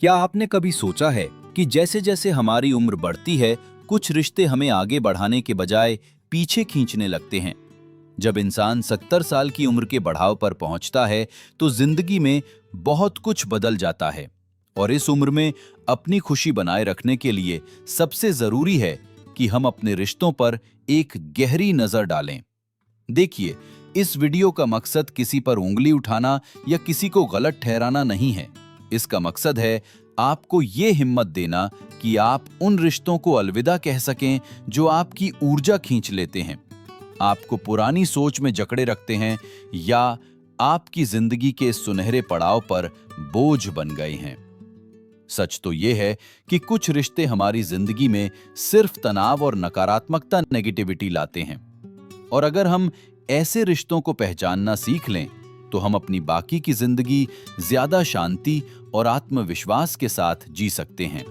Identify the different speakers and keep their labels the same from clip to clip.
Speaker 1: क्या आपने कभी सोचा है कि जैसे जैसे हमारी उम्र बढ़ती है, कुछ रिश्ते हमें आगे बढ़ाने के बजाय पीछे खींचने लगते हैं। जब इंसान 70 साल की उम्र के बढ़ाव पर पहुंचता है, तो जिंदगी में बहुत कुछ बदल जाता है। और इस उम्र में अपनी खुशी बनाए रखने के लिए सबसे जरूरी है कि हम अपने रिश्तों पर एक गहरी नजर डालें। देखिए, इस वीडियो का मकसद किसी पर उंगली उठाना या किसी को गलत ठहराना नहीं है। इसका मकसद है आपको ये हिम्मत देना कि आप उन रिश्तों को अलविदा कह सकें जो आपकी ऊर्जा खींच लेते हैं, आपको पुरानी सोच में जकड़े रखते हैं या आपकी जिंदगी के सुनहरे पड़ाव पर बोझ बन गए हैं। सच तो यह है कि कुछ रिश्ते हमारी जिंदगी में सिर्फ तनाव और नकारात्मकता नेगेटिविटी लाते हैं, और अगर हम ऐसे रिश्तों को पहचानना सीख लें तो हम अपनी बाकी की जिंदगी ज्यादा शांति और आत्मविश्वास के साथ जी सकते हैं।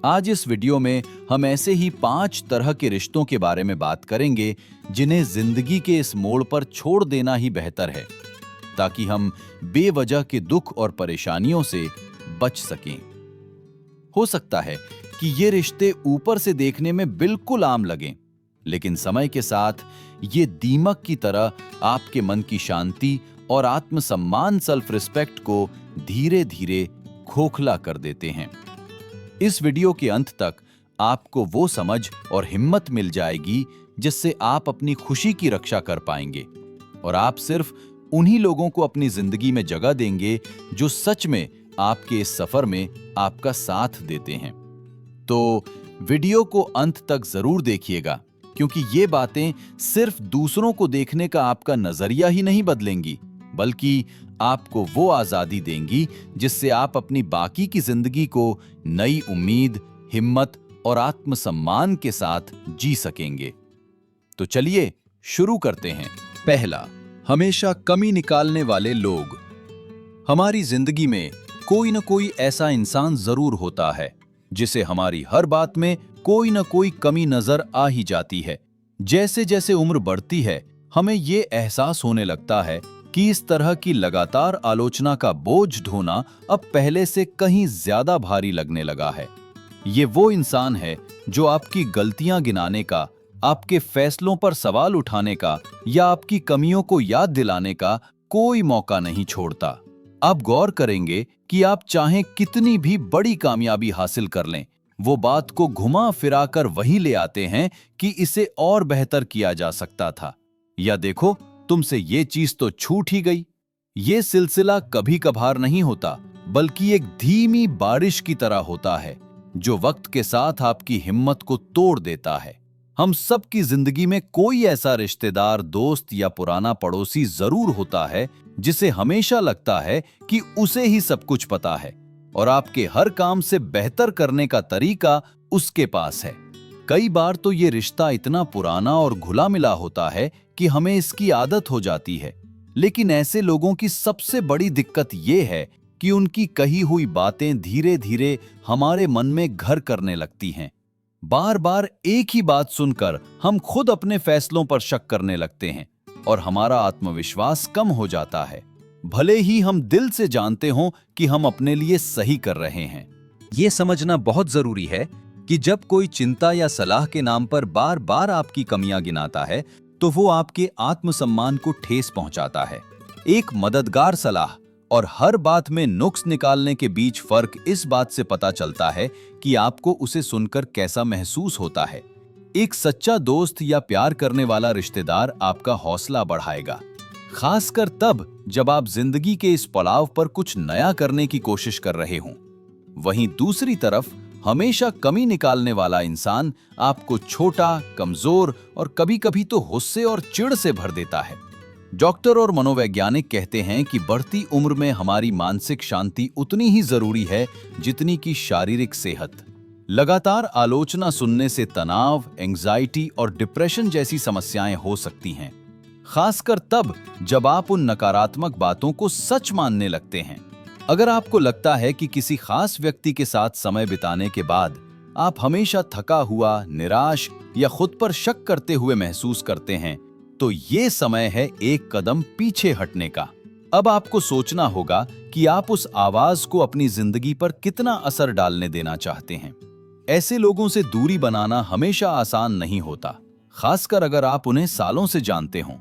Speaker 1: आज इस वीडियो में हम ऐसे ही 5 तरह के रिश्तों के बारे में बात करेंगे जिन्हें जिंदगी के इस मोड़ पर छोड़ देना ही बेहतर है, ताकि हम बेवजह के दुख और परेशानियों से बच सकें। हो सकता है कि ये रिश्ते ऊपर से देखने में बिल्कुल आम लगें, लेकिन समय के साथ ये दीमक की तरह आपके मन की शांति और आत्मसम्मान सेल्फ रिस्पेक्ट को धीरे धीरे खोखला कर देते हैं। इस वीडियो के अंत तक आपको वो समझ और हिम्मत मिल जाएगी जिससे आप अपनी खुशी की रक्षा कर पाएंगे, और आप सिर्फ उन्हीं लोगों को अपनी जिंदगी में जगह देंगे जो सच में आपके इस सफर में आपका साथ देते हैं। तो वीडियो को अंत तक जरूर देखिएगा, क्योंकि ये बातें सिर्फ दूसरों को देखने का आपका नजरिया ही नहीं बदलेंगी, बल्कि आपको वो आजादी देंगी जिससे आप अपनी बाकी की जिंदगी को नई उम्मीद, हिम्मत और आत्मसम्मान के साथ जी सकेंगे। तो चलिए शुरू करते हैं। पहला, हमेशा कमी निकालने वाले लोग। हमारी जिंदगी में कोई न कोई ऐसा इंसान जरूर होता है जिसे हमारी हर बात में कोई न कोई कमी नजर आ ही जाती है। जैसे जैसे उम्र बढ़ती है, हमें ये एहसास होने लगता है कि इस तरह की लगातार आलोचना का बोझ ढोना अब पहले से कहीं ज्यादा भारी लगने लगा है। ये वो इंसान है जो आपकी गलतियां गिनाने का, आपके फैसलों पर सवाल उठाने का या आपकी कमियों को याद दिलाने का कोई मौका नहीं छोड़ता। आप गौर करेंगे कि आप चाहे कितनी भी बड़ी कामयाबी हासिल कर लें, वो बात को घुमा फिरा कर वहीं ले आते हैं कि इसे और बेहतर किया जा सकता था, या देखो तुमसे ये चीज तो छूट ही गई। ये सिलसिला कभी कभार नहीं होता, बल्कि एक धीमी बारिश की तरह होता है जो वक्त के साथ आपकी हिम्मत को तोड़ देता है। हम सब की जिंदगी में कोई ऐसा रिश्तेदार, दोस्त या पुराना पड़ोसी जरूर होता है जिसे हमेशा लगता है कि उसे ही सब कुछ पता है और आपके हर काम से बेहतर करने का तरीका उसके पास है। कई बार तो ये रिश्ता इतना पुराना और घुला मिला होता है कि हमें इसकी आदत हो जाती है, लेकिन ऐसे लोगों की सबसे बड़ी दिक्कत ये है कि उनकी कही हुई बातें धीरे धीरे हमारे मन में घर करने लगती हैं। बार बार एक ही बात सुनकर हम खुद अपने फैसलों पर शक करने लगते हैं और हमारा आत्मविश्वास कम हो जाता है, भले ही हम दिल से जानते हों कि हम अपने लिए सही कर रहे हैं। ये समझना बहुत जरूरी है कि जब कोई चिंता या सलाह के नाम पर बार बार आपकी कमियां गिनाता है, तो वो आपके आत्मसम्मान को ठेस पहुंचाता है। एक मददगार सलाह और हर बात में नुक्स निकालने के बीच फर्क इस बात से पता चलता है कि आपको उसे सुनकर कैसा महसूस होता है। एक सच्चा दोस्त या प्यार करने वाला रिश्तेदार आपका हौसला बढ़ाएगा, खासकर तब जब आप जिंदगी के इस पड़ाव पर कुछ नया करने की कोशिश कर रहे हों। वहीं दूसरी तरफ हमेशा कमी निकालने वाला इंसान आपको छोटा, कमजोर और कभी-कभी तो गुस्से और चिढ़ से भर देता है। डॉक्टर और मनोवैज्ञानिक कहते हैं कि बढ़ती उम्र में हमारी मानसिक शांति उतनी ही जरूरी है जितनी कि शारीरिक सेहत। लगातार आलोचना सुनने से तनाव, एंजाइटी और डिप्रेशन जैसी समस्याएं हो सकती हैं, खासकर तब जब आप उन नकारात्मक बातों को सच मानने लगते हैं। अगर आपको लगता है कि किसी खास व्यक्ति के साथ समय बिताने के बाद आप हमेशा थका हुआ, निराश या खुद पर शक करते हुए महसूस करते हैं, तो ये समय है एक कदम पीछे हटने का। अब आपको सोचना होगा कि आप उस आवाज को अपनी जिंदगी पर कितना असर डालने देना चाहते हैं। ऐसे लोगों से दूरी बनाना हमेशा आसान नहीं होता, खासकर अगर आप उन्हें सालों से जानते हों।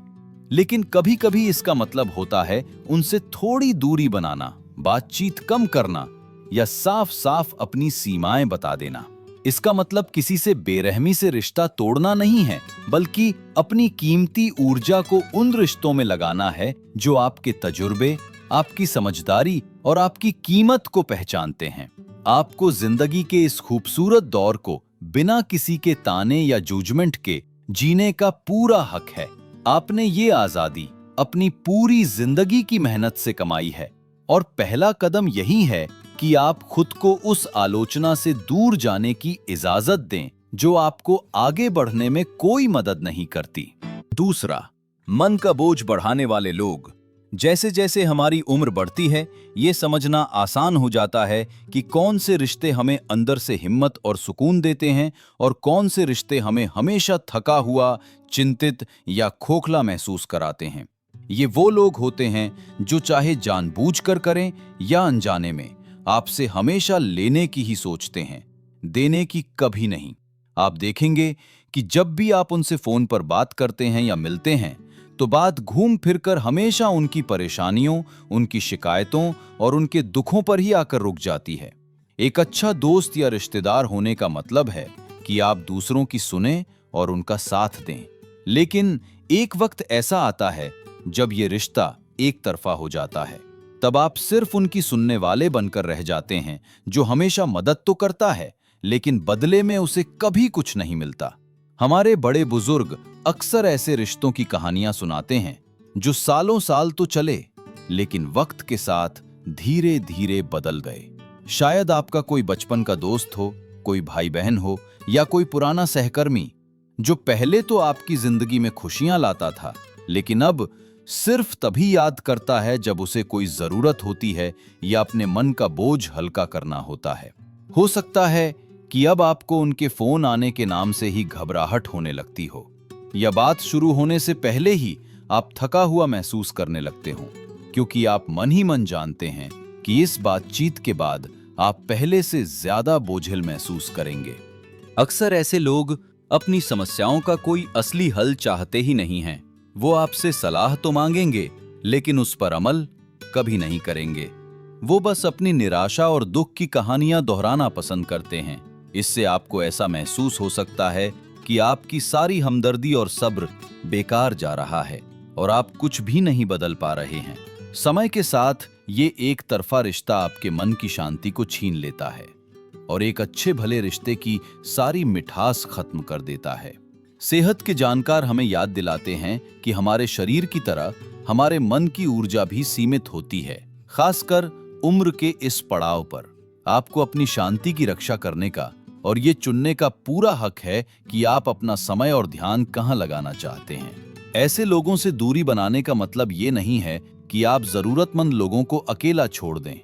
Speaker 1: लेकिन कभी-कभी इसका मतलब होता है उनसे थोड़ी दूरी बनाना, बातचीत कम करना या साफ-साफ अपनी सीमाएं बता देना। इसका मतलब किसी से बेरहमी से रिश्ता तोड़ना नहीं है, बल्कि अपनी कीमती ऊर्जा को उन रिश्तों में लगाना है जो आपके तजुर्बे, आपकी समझदारी और आपकी कीमत को पहचानते हैं। आपको जिंदगी के इस खूबसूरत दौर को बिना किसी के ताने या जजमेंट के जीने का पूरा हक है। आपने ये आजादी अपनी पूरी जिंदगी की मेहनत से कमाई है और पहला कदम यही है कि आप खुद को उस आलोचना से दूर जाने की इजाजत दें जो आपको आगे बढ़ने में कोई मदद नहीं करती। दूसरा, मन का बोझ बढ़ाने वाले लोग। जैसे जैसे हमारी उम्र बढ़ती है, ये समझना आसान हो जाता है कि कौन से रिश्ते हमें अंदर से हिम्मत और सुकून देते हैं और कौन से रिश्ते हमें हमेशा थका हुआ, चिंतित या खोखला महसूस कराते हैं। ये वो लोग होते हैं जो चाहे जानबूझकर करें या अनजाने में आपसे हमेशा लेने की ही सोचते हैं, देने की कभी नहीं। आप देखेंगे कि जब भी आप उनसे फोन पर बात करते हैं या मिलते हैं, तो बात घूम फिरकर हमेशा उनकी परेशानियों, उनकी शिकायतों और उनके दुखों पर ही आकर रुक जाती है। एक अच्छा दोस्त या रिश्तेदार होने का मतलब है कि आप दूसरों की सुने और उनका साथ दें। लेकिन एक वक्त ऐसा आता है जब ये रिश्ता एक तरफा हो जाता है। तब आप सिर्फ उनकी सुनने वाले बनकर रह जाते हैं, जो हमेशा मदद तो करता है लेकिन बदले में उसे कभी कुछ नहीं मिलता। हमारे बड़े बुजुर्ग अक्सर ऐसे रिश्तों की कहानियां सुनाते हैं जो सालों साल तो चले, लेकिन वक्त के साथ धीरे धीरे बदल गए। शायद आपका कोई बचपन का दोस्त हो, कोई भाई बहन हो या कोई पुराना सहकर्मी जो पहले तो आपकी जिंदगी में खुशियां लाता था, लेकिन अब सिर्फ तभी याद करता है जब उसे कोई जरूरत होती है या अपने मन का बोझ हल्का करना होता है। हो सकता है कि अब आपको उनके फोन आने के नाम से ही घबराहट होने लगती हो, या बात शुरू होने से पहले ही आप थका हुआ महसूस करने लगते हो, क्योंकि आप मन ही मन जानते हैं कि इस बातचीत के बाद आप पहले से ज्यादा बोझिल महसूस करेंगे। अक्सर ऐसे लोग अपनी समस्याओं का कोई असली हल चाहते ही नहीं हैं। वो आपसे सलाह तो मांगेंगे, लेकिन उस पर अमल कभी नहीं करेंगे। वो बस अपनी निराशा और दुख की कहानियां दोहराना पसंद करते हैं। इससे आपको ऐसा महसूस हो सकता है कि आपकी सारी हमदर्दी और सब्र बेकार जा रहा है और आप कुछ भी नहीं बदल पा रहे हैं। समय के साथ ये एक तरफा रिश्ता आपके मन की शांति को छीन लेता है और एक अच्छे भले रिश्ते की सारी मिठास खत्म कर देता है। सेहत के जानकार हमें याद दिलाते हैं कि हमारे शरीर की तरह हमारे मन की ऊर्जा भी सीमित होती है। खासकर उम्र के इस पड़ाव पर आपको अपनी शांति की रक्षा करने का और ये चुनने का पूरा हक है कि आप अपना समय और ध्यान कहां लगाना चाहते हैं। ऐसे लोगों से दूरी बनाने का मतलब ये नहीं है कि आप जरूरतमंद लोगों को अकेला छोड़ दें,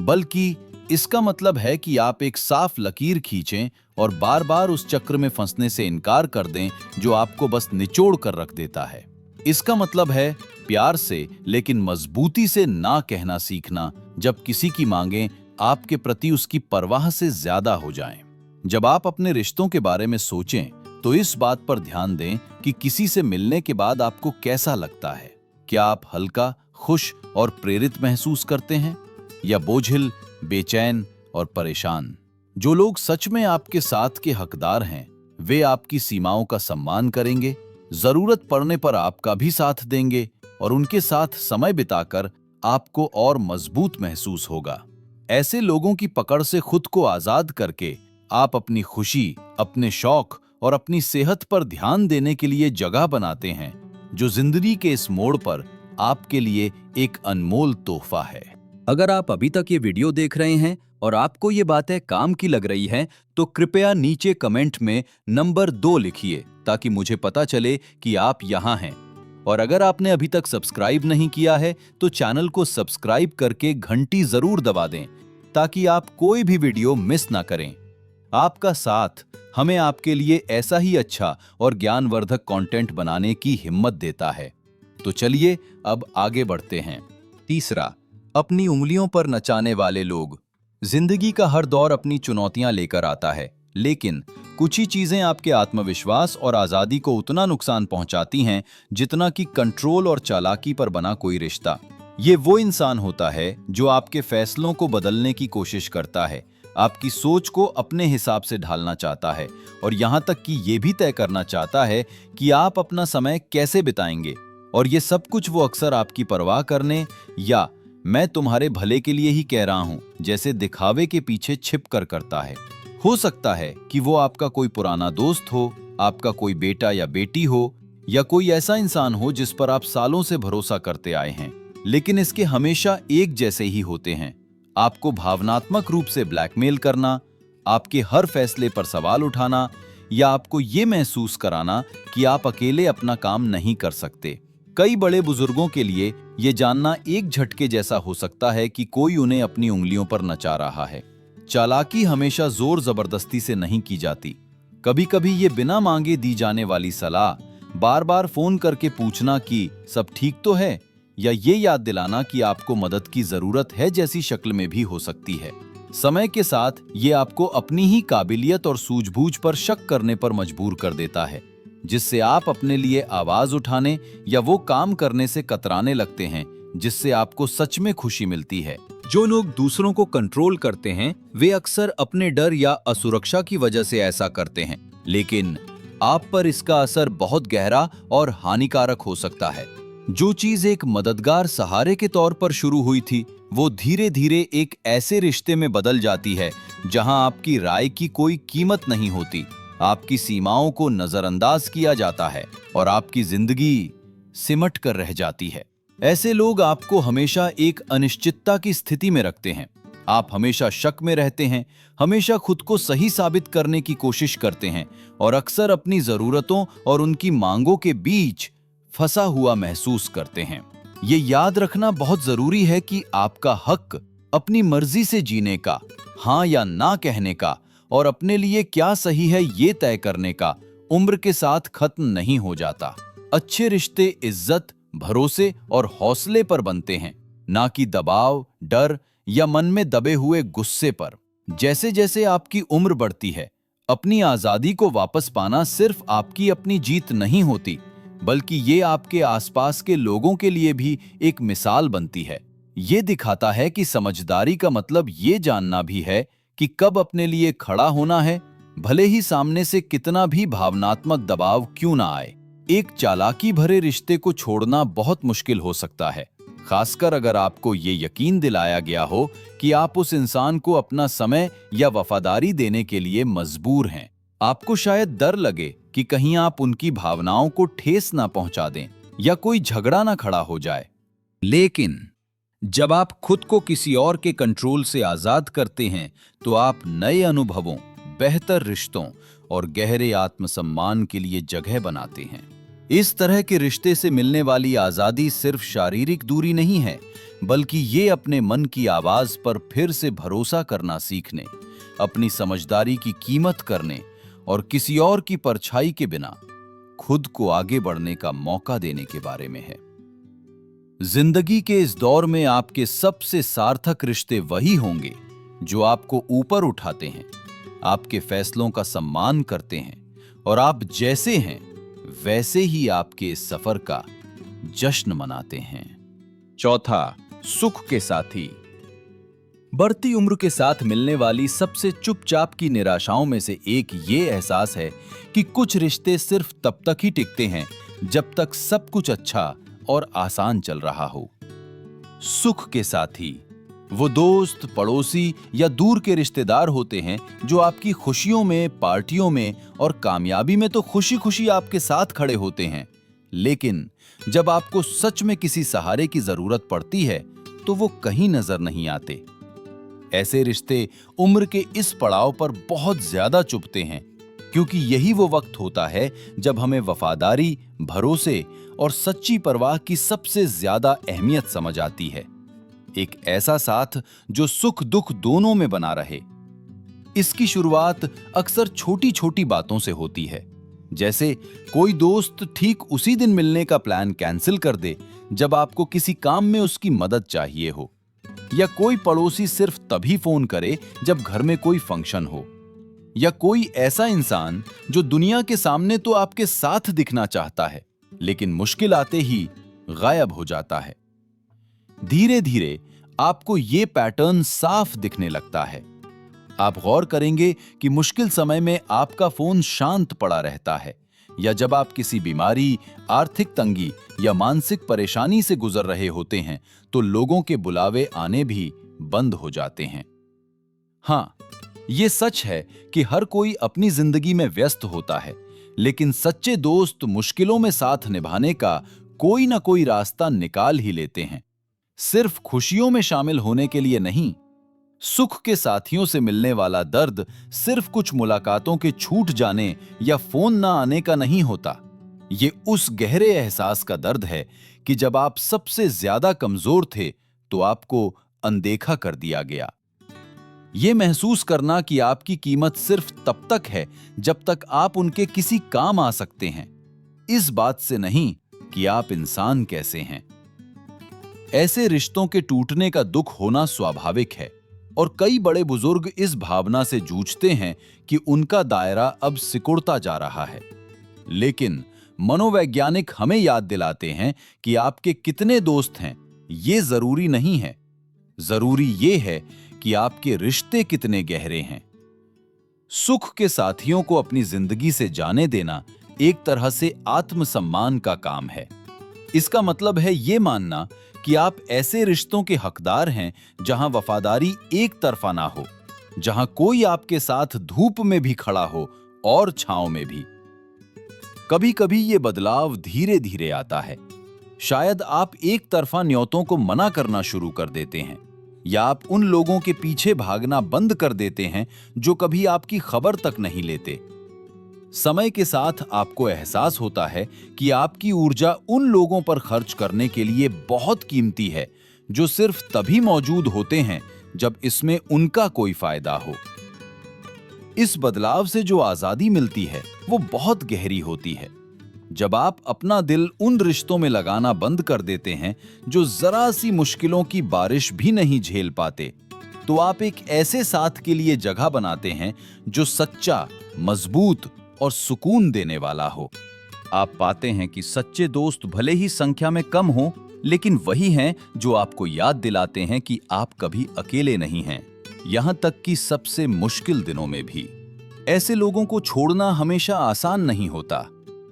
Speaker 1: बल्कि इसका मतलब है कि आप एक साफ लकीर खींचें और बार बार उस चक्र में फंसने से इनकार कर दें जो आपको बस निचोड़ कर रख देता है। इसका मतलब है प्यार से लेकिन मजबूती से ना कहना सीखना जब किसी की मांगें आपके प्रति उसकी परवाह से ज्यादा हो जाएं। जब आप अपने रिश्तों के बारे में सोचें तो इस बात पर ध्यान दें कि किसी से मिलने के बाद आपको कैसा लगता है। क्या आप हल्का, खुश और प्रेरित महसूस करते हैं या बोझिल, बेचैन और परेशान? जो लोग सच में आपके साथ के हकदार हैं, वे आपकी सीमाओं का सम्मान करेंगे, जरूरत पड़ने पर आपका भी साथ देंगे और उनके साथ समय बिताकर आपको और मजबूत महसूस होगा। ऐसे लोगों की पकड़ से खुद को आजाद करके आप अपनी खुशी, अपने शौक और अपनी सेहत पर ध्यान देने के लिए जगह बनाते हैं, जो जिंदगी के इस मोड़ पर आपके लिए एक अनमोल तोहफा है। अगर आप अभी तक ये वीडियो देख रहे हैं और आपको ये बातें काम की लग रही हैं, तो कृपया नीचे कमेंट में नंबर 2 लिखिए ताकि मुझे पता चले कि आप यहाँ हैं। और अगर आपने अभी तक सब्सक्राइब नहीं किया है तो चैनल को सब्सक्राइब करके घंटी जरूर दबा दें ताकि आप कोई भी वीडियो मिस ना करें। आपका साथ हमें आपके लिए ऐसा ही अच्छा और ज्ञानवर्धक कंटेंट बनाने की हिम्मत देता है। तो चलिए अब आगे बढ़ते हैं। तीसरा, अपनी उंगलियों पर नचाने वाले लोग। जिंदगी का हर दौर अपनी चुनौतियां लेकर आता है, लेकिन कुछ ही चीजें आपके आत्मविश्वास और आजादी को उतना नुकसान पहुंचाती हैं जितना कि कंट्रोल और चालाकी पर बना कोई रिश्ता। ये वो इंसान होता है जो आपके फैसलों को बदलने की कोशिश करता है, आपकी सोच को अपने हिसाब से ढालना चाहता है और यहाँ तक कि ये भी तय करना चाहता है कि आप अपना समय कैसे बिताएंगे। और ये सब कुछ वो अक्सर आपकी परवाह करने या मैं तुम्हारे भले के लिए ही कह रहा हूं जैसे दिखावे के पीछे छिप कर करता है। हो सकता है कि वो आपका कोई पुराना दोस्त हो, आपका कोई बेटा या बेटी हो, या कोई ऐसा इंसान हो जिस पर आप सालों से भरोसा करते आए हैं, लेकिन इसके हमेशा एक जैसे ही होते हैं। आपको भावनात्मक रूप से ब्लैकमेल करना, आपके हर फैसले पर सवाल उठाना या आपको ये महसूस कराना कि आप अकेले अपना काम नहीं कर सकते। कई बड़े बुजुर्गों के लिए ये जानना एक झटके जैसा हो सकता है कि कोई उन्हें अपनी उंगलियों पर नचा रहा है। चालाकी हमेशा जोर जबरदस्ती से नहीं की जाती। कभी कभी ये बिना मांगे दी जाने वाली सलाह, बार बार फोन करके पूछना कि सब ठीक तो है, या ये याद दिलाना कि आपको मदद की जरूरत है जैसी शक्ल में भी हो सकती है। समय के साथ ये आपको अपनी ही काबिलियत और सूझबूझ पर शक करने पर मजबूर कर देता है, जिससे आप अपने लिए आवाज उठाने या वो काम करने से कतराने लगते हैं जिससे आपको सच में खुशी मिलती है। जो लोग दूसरों को कंट्रोल करते हैं वे अक्सर अपने डर या असुरक्षा की वजह से ऐसा करते हैं, लेकिन आप पर इसका असर बहुत गहरा और हानिकारक हो सकता है। जो चीज एक मददगार सहारे के तौर पर शुरू हुई थी, वो धीरे धीरे एक ऐसे रिश्ते में बदल जाती है जहां आपकी राय की कोई कीमत नहीं होती, आपकी सीमाओं को नजरअंदाज किया जाता है और आपकी जिंदगी सिमट कर रह जाती है। ऐसे लोग आपको हमेशा एक अनिश्चितता की स्थिति में रखते हैं। आप हमेशा शक में रहते हैं, हमेशा खुद को सही साबित करने की कोशिश करते हैं और अक्सर अपनी जरूरतों और उनकी मांगों के बीच फंसा हुआ महसूस करते हैं। ये याद रखना बहुत जरूरी है कि आपका हक अपनी मर्जी से जीने का, हाँ या ना कहने का और अपने लिए क्या सही है ये तय करने का उम्र के साथ खत्म नहीं हो जाता। अच्छे रिश्ते इज्जत, भरोसे और हौसले पर बनते हैं, ना कि दबाव, डर या मन में दबे हुए गुस्से पर। जैसे जैसे आपकी उम्र बढ़ती है, अपनी आजादी को वापस पाना सिर्फ आपकी अपनी जीत नहीं होती, बल्कि ये आपके आसपास के लोगों के लिए भी एक मिसाल बनती है। ये दिखाता है कि समझदारी का मतलब ये जानना भी है कि कब अपने लिए खड़ा होना है, भले ही सामने से कितना भी भावनात्मक दबाव क्यों ना आए। एक चालाकी भरे रिश्ते को छोड़ना बहुत मुश्किल हो सकता है, खासकर अगर आपको ये यकीन दिलाया गया हो कि आप उस इंसान को अपना समय या वफादारी देने के लिए मजबूर हैं। आपको शायद डर लगे कि कहीं आप उनकी भावनाओं को ठेस ना पहुंचा दें या कोई झगड़ा ना खड़ा हो जाए। लेकिन जब आप खुद को किसी और के कंट्रोल से आजाद करते हैं, तो आप नए अनुभवों, बेहतर रिश्तों और गहरे आत्मसम्मान के लिए जगह बनाते हैं। इस तरह के रिश्ते से मिलने वाली आजादी सिर्फ शारीरिक दूरी नहीं है, बल्कि ये अपने मन की आवाज पर फिर से भरोसा करना सीखने, अपनी समझदारी की कीमत करने और किसी और की परछाई के बिना खुद को आगे बढ़ने का मौका देने के बारे में है। जिंदगी के इस दौर में आपके सबसे सार्थक रिश्ते वही होंगे जो आपको ऊपर उठाते हैं, आपके फैसलों का सम्मान करते हैं और आप जैसे हैं वैसे ही आपके इस सफर का जश्न मनाते हैं। चौथा, सुख के साथी। बढ़ती उम्र के साथ मिलने वाली सबसे चुपचाप की निराशाओं में से एक ये एहसास है कि कुछ रिश्ते सिर्फ तब तक ही टिकते हैं जब तक सब कुछ अच्छा और आसान चल रहा हो। सुख के साथी वो दोस्त, पड़ोसी या दूर के रिश्तेदार होते हैं जो आपकी खुशियों में, पार्टियों में और कामयाबी में तो खुशी खुशी आपके साथ खड़े होते हैं, लेकिन जब आपको सच में किसी सहारे की जरूरत पड़ती है तो वो कहीं नजर नहीं आते। ऐसे रिश्ते उम्र के इस पड़ाव पर बहुत ज्यादा चुभते हैं, क्योंकि यही वो वक्त होता है जब हमें वफादारी, भरोसे और सच्ची परवाह की सबसे ज्यादा अहमियत समझ आती है। एक ऐसा साथ जो सुख दुख दोनों में बना रहे। इसकी शुरुआत अक्सर छोटी छोटी बातों से होती है, जैसे कोई दोस्त ठीक उसी दिन मिलने का प्लान कैंसिल कर दे जब आपको किसी काम में उसकी मदद चाहिए हो, या कोई पड़ोसी सिर्फ तभी फोन करे जब घर में कोई फंक्शन हो, या कोई ऐसा इंसान जो दुनिया के सामने तो आपके साथ दिखना चाहता है लेकिन मुश्किल आते ही गायब हो जाता है। धीरे धीरे आपको ये पैटर्न साफ दिखने लगता है। आप गौर करेंगे कि मुश्किल समय में आपका फोन शांत पड़ा रहता है, या जब आप किसी बीमारी, आर्थिक तंगी या मानसिक परेशानी से गुजर रहे होते हैं तो लोगों के बुलावे आने भी बंद हो जाते हैं। हाँ, ये सच है कि हर कोई अपनी जिंदगी में व्यस्त होता है, लेकिन सच्चे दोस्त मुश्किलों में साथ निभाने का कोई ना कोई रास्ता निकाल ही लेते हैं। सिर्फ खुशियों में शामिल होने के लिए नहीं, सुख के साथियों से मिलने वाला दर्द सिर्फ कुछ मुलाकातों के छूट जाने या फोन ना आने का नहीं होता। ये उस गहरे एहसास का दर्द है कि जब आप सबसे ज्यादा कमजोर थे तो आपको अनदेखा कर दिया गया। ये महसूस करना कि आपकी कीमत सिर्फ तब तक है जब तक आप उनके किसी काम आ सकते हैं, इस बात से नहीं कि आप इंसान कैसे हैं। ऐसे रिश्तों के टूटने का दुख होना स्वाभाविक है और कई बड़े बुजुर्ग इस भावना से जूझते हैं कि उनका दायरा अब सिकुड़ता जा रहा है। लेकिन मनोवैज्ञानिक हमें याद दिलाते हैं कि आपके कितने दोस्त हैं ये जरूरी नहीं है। जरूरी ये है कि आपके रिश्ते कितने गहरे हैं। सुख के साथियों को अपनी जिंदगी से जाने देना एक तरह से आत्मसम्मान का काम है। इसका मतलब है ये मानना कि आप ऐसे रिश्तों के हकदार हैं जहां वफादारी एक तरफा ना हो, जहां कोई आपके साथ धूप में भी खड़ा हो और छांव में भी। कभी कभी ये बदलाव धीरे धीरे आता है। शायद आप एक तरफा न्योतों को मना करना शुरू कर देते हैं, या आप उन लोगों के पीछे भागना बंद कर देते हैं जो कभी आपकी खबर तक नहीं लेते। समय के साथ आपको एहसास होता है कि आपकी ऊर्जा उन लोगों पर खर्च करने के लिए बहुत कीमती है जो सिर्फ तभी मौजूद होते हैं जब इसमें उनका कोई फायदा हो। इस बदलाव से जो आजादी मिलती है वो बहुत गहरी होती है। जब आप अपना दिल उन रिश्तों में लगाना बंद कर देते हैं जो जरा सी मुश्किलों की बारिश भी नहीं झेल पाते, तो आप एक ऐसे साथ के लिए जगह बनाते हैं जो सच्चा, मजबूत और सुकून देने वाला हो। आप पाते हैं कि सच्चे दोस्त भले ही संख्या में कम हो, लेकिन वही हैं जो आपको याद दिलाते हैं कि आप कभी अकेले नहीं हैं, यहां तक कि सबसे मुश्किल दिनों में भी। ऐसे लोगों को छोड़ना हमेशा आसान नहीं होता,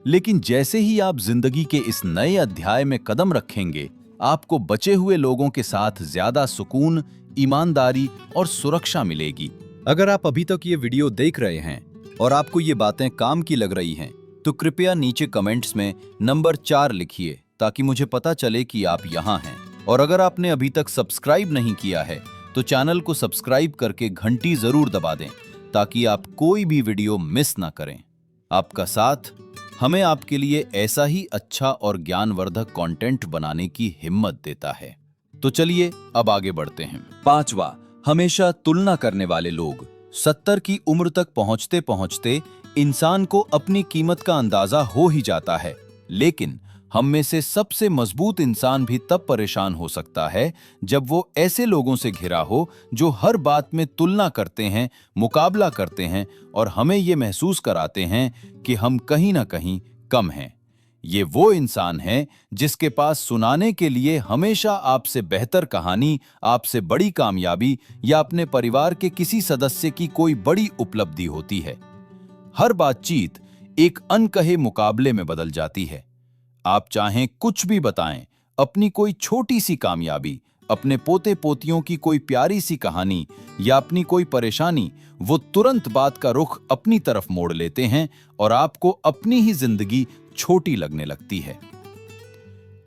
Speaker 1: लेकिन जैसे ही आप जिंदगी के इस नए अध्याय में कदम रखेंगे, आपको बचे हुए लोगों के साथ ज्यादा सुकून, ईमानदारी और सुरक्षा मिलेगी। अगर आप अभी तक ये वीडियो देख रहे हैं और आपको ये बातें काम की लग रही हैं, तो कृपया नीचे कमेंट्स में नंबर 4 लिखिए ताकि मुझे पता चले कि आप यहाँ हैं। और अगर आपने अभी तक सब्सक्राइब नहीं किया है तो चैनल को सब्सक्राइब करके घंटी जरूर दबा दें ताकि आप कोई भी वीडियो मिस ना करें। आपका साथ हमें आपके लिए ऐसा ही अच्छा और ज्ञानवर्धक कंटेंट बनाने की हिम्मत देता है। तो चलिए अब आगे बढ़ते हैं। 5वां, हमेशा तुलना करने वाले लोग। 70 की उम्र तक पहुंचते पहुंचते इंसान को अपनी कीमत का अंदाजा हो ही जाता है, लेकिन हम में से सबसे मजबूत इंसान भी तब परेशान हो सकता है जब वो ऐसे लोगों से घिरा हो जो हर बात में तुलना करते हैं, मुकाबला करते हैं और हमें ये महसूस कराते हैं कि हम कहीं ना कहीं कम हैं। ये वो इंसान है जिसके पास सुनाने के लिए हमेशा आपसे बेहतर कहानी, आपसे बड़ी कामयाबी या अपने परिवार के किसी सदस्य की कोई बड़ी उपलब्धि होती है। हर बातचीत एक अनकहे मुकाबले में बदल जाती है। आप चाहें कुछ भी बताएं, अपनी कोई छोटी सी कामयाबी, अपने पोते पोतियों की कोई प्यारी सी कहानी या अपनी कोई परेशानी, वो तुरंत बात का रुख अपनी तरफ मोड़ लेते हैं और आपको अपनी ही जिंदगी छोटी लगने लगती है।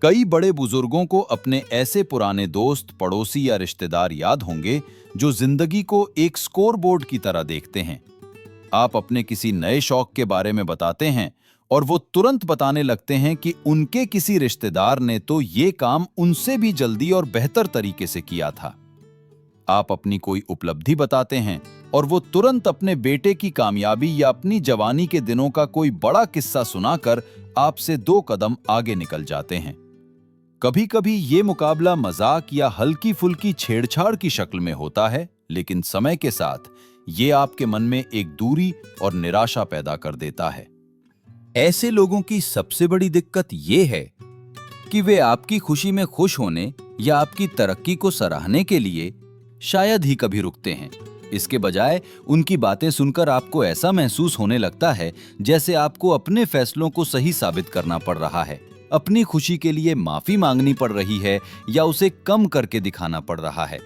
Speaker 1: कई बड़े बुजुर्गों को अपने ऐसे पुराने दोस्त, पड़ोसी या रिश्तेदार याद होंगे जो जिंदगी को एक स्कोरबोर्ड की तरह देखते हैं। आप अपने किसी नए शौक के बारे में बताते हैं और वो तुरंत बताने लगते हैं कि उनके किसी रिश्तेदार ने तो ये काम उनसे भी जल्दी और बेहतर तरीके से किया था। आप अपनी कोई उपलब्धि बताते हैं और वो तुरंत अपने बेटे की कामयाबी या अपनी जवानी के दिनों का कोई बड़ा किस्सा सुनाकर आपसे 2 कदम आगे निकल जाते हैं। कभी कभी ये मुकाबला मजाक या हल्की फुल्की छेड़छाड़ की शक्ल में होता है, लेकिन समय के साथ ये आपके मन में एक दूरी और निराशा पैदा कर देता है। ऐसे लोगों की सबसे बड़ी दिक्कत ये है कि वे आपकी खुशी में खुश होने या आपकी तरक्की को सराहने के लिए शायद ही कभी रुकते हैं। इसके बजाय उनकी बातें सुनकर आपको ऐसा महसूस होने लगता है जैसे आपको अपने फैसलों को सही साबित करना पड़ रहा है, अपनी खुशी के लिए माफी मांगनी पड़ रही है या उसे कम करके दिखाना पड़ रहा है।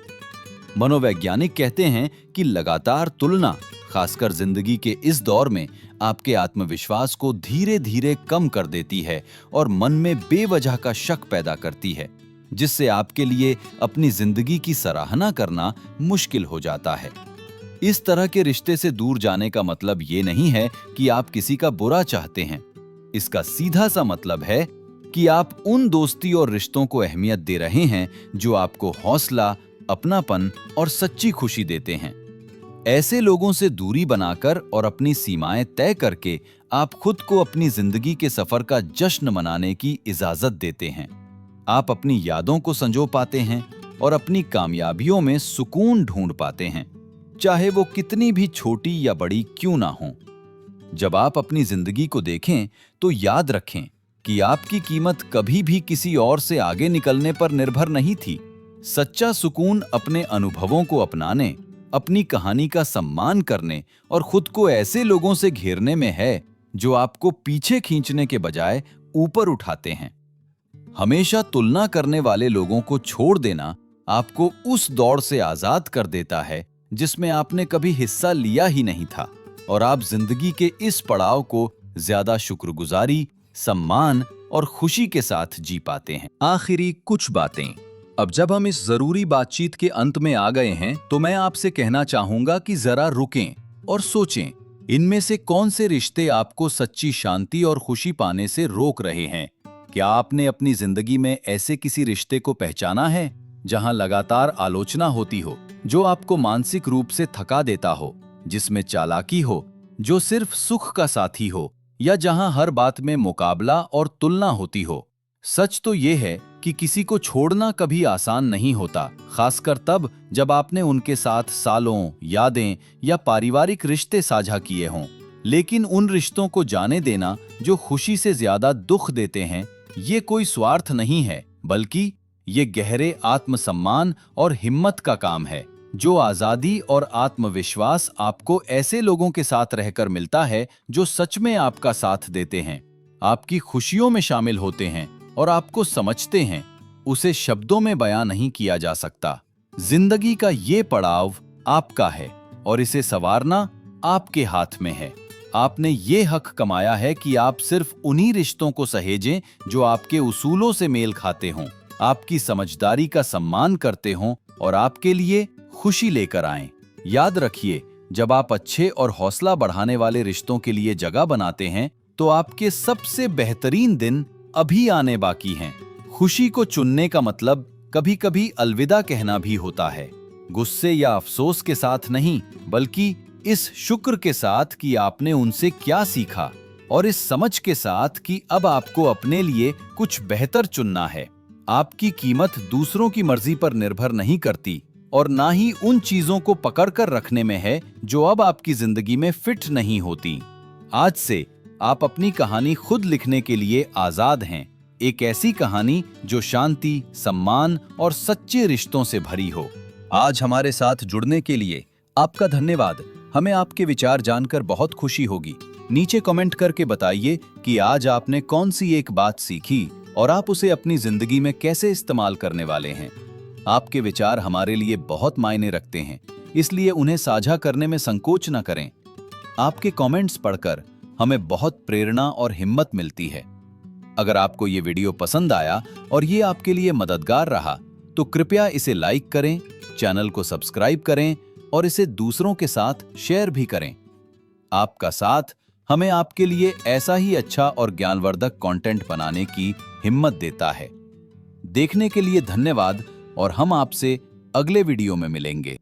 Speaker 1: मनोवैज्ञानिक कहते हैं कि लगातार तुलना, खासकर जिंदगी के इस दौर में, आपके आत्मविश्वास को धीरे धीरे कम कर देती है और मन में बेवजह का शक पैदा करती है, जिससे आपके लिए अपनी जिंदगी की सराहना करना मुश्किल हो जाता है। इस तरह के रिश्ते से दूर जाने का मतलब ये नहीं है कि आप किसी का बुरा चाहते हैं। इसका सीधा सा मतलब है कि आप उन दोस्ती और रिश्तों को अहमियत दे रहे हैं जो आपको हौसला, अपनापन और सच्ची खुशी देते हैं। ऐसे लोगों से दूरी बनाकर और अपनी सीमाएं तय करके आप खुद को अपनी जिंदगी के सफर का जश्न मनाने की इजाजत देते हैं। आप अपनी यादों को संजो पाते हैं और अपनी कामयाबियों में सुकून ढूंढ पाते हैं, चाहे वो कितनी भी छोटी या बड़ी क्यों ना हो। जब आप अपनी जिंदगी को देखें तो याद रखें कि आपकी कीमत कभी भी किसी और से आगे निकलने पर निर्भर नहीं थी। सच्चा सुकून अपने अनुभवों को अपनाने, अपनी कहानी का सम्मान करने और खुद को ऐसे लोगों से घेरने में है जो आपको पीछे खींचने के बजाय ऊपर उठाते हैं। हमेशा तुलना करने वाले लोगों को छोड़ देना आपको उस दौड़ से आजाद कर देता है जिसमें आपने कभी हिस्सा लिया ही नहीं था, और आप जिंदगी के इस पड़ाव को ज्यादा शुक्रगुजारी, सम्मान और खुशी के साथ जी पाते हैं। आखिरी कुछ बातें। अब जब हम इस जरूरी बातचीत के अंत में आ गए हैं तो मैं आपसे कहना चाहूंगा कि जरा रुकें और सोचें, इनमें से कौन से रिश्ते आपको सच्ची शांति और खुशी पाने से रोक रहे हैं। क्या आपने अपनी जिंदगी में ऐसे किसी रिश्ते को पहचाना है जहां लगातार आलोचना होती हो, जो आपको मानसिक रूप से थका देता हो, जिसमें चालाकी हो, जो सिर्फ सुख का साथी हो, या जहां हर बात में मुकाबला और तुलना होती हो? सच तो ये है कि किसी को छोड़ना कभी आसान नहीं होता, खासकर तब जब आपने उनके साथ सालों, यादें या पारिवारिक रिश्ते साझा किए हों। लेकिन उन रिश्तों को जाने देना जो खुशी से ज्यादा दुख देते हैं, ये कोई स्वार्थ नहीं है, बल्कि ये गहरे आत्मसम्मान और हिम्मत का काम है। जो आजादी और आत्मविश्वास आपको ऐसे लोगों के साथ रहकर मिलता है जो सच में आपका साथ देते हैं, आपकी खुशियों में शामिल होते हैं और आपको समझते हैं, उसे शब्दों में बयां नहीं किया जा सकता। जिंदगी का ये पड़ाव आपका है और इसे संवारना आपके हाथ में है। आपने ये हक कमाया है कि आप सिर्फ उन्हीं रिश्तों को सहेजें जो आपके उसूलों से मेल खाते हों, आपकी समझदारी का सम्मान करते हों और आपके लिए खुशी लेकर आएं। याद रखिए, जब आप अच्छे और हौसला बढ़ाने वाले रिश्तों के लिए जगह बनाते हैं तो आपके सबसे बेहतरीन दिन अभी आने बाकी हैं। खुशी को चुनने का मतलब कभी कभी अलविदा कहना भी होता है, गुस्से या अफसोस के साथ नहीं, बल्कि इस शुक्र के साथ कि आपने उनसे क्या सीखा और इस समझ के साथ कि अब आपको अपने लिए कुछ बेहतर चुनना है। आपकी कीमत दूसरों की मर्जी पर निर्भर नहीं करती और ना ही उन चीजों को पकड़कर रखने में है जो अब आपकी जिंदगी में फिट नहीं होती। आज से आप अपनी कहानी खुद लिखने के लिए आजाद हैं, एक ऐसी कहानी जो शांति, सम्मान और सच्चे रिश्तों से भरी हो। आज हमारे साथ जुड़ने के लिए आपका धन्यवाद। हमें आपके विचार जानकर बहुत खुशी होगी। नीचे कमेंट करके बताइए कि आज आपने कौन सी एक बात सीखी और आप उसे अपनी जिंदगी में कैसे इस्तेमाल करने वाले हैं। आपके विचार हमारे लिए बहुत मायने रखते हैं, इसलिए उन्हें साझा करने में संकोच न करें। आपके कमेंट्स पढ़कर हमें बहुत प्रेरणा और हिम्मत मिलती है। अगर आपको ये वीडियो पसंद आया और ये आपके लिए मददगार रहा तो कृपया इसे लाइक करें, चैनल को सब्सक्राइब करें और इसे दूसरों के साथ शेयर भी करें। आपका साथ हमें आपके लिए ऐसा ही अच्छा और ज्ञानवर्धक कंटेंट बनाने की हिम्मत देता है। देखने के लिए धन्यवाद और हम आपसे अगले वीडियो में मिलेंगे।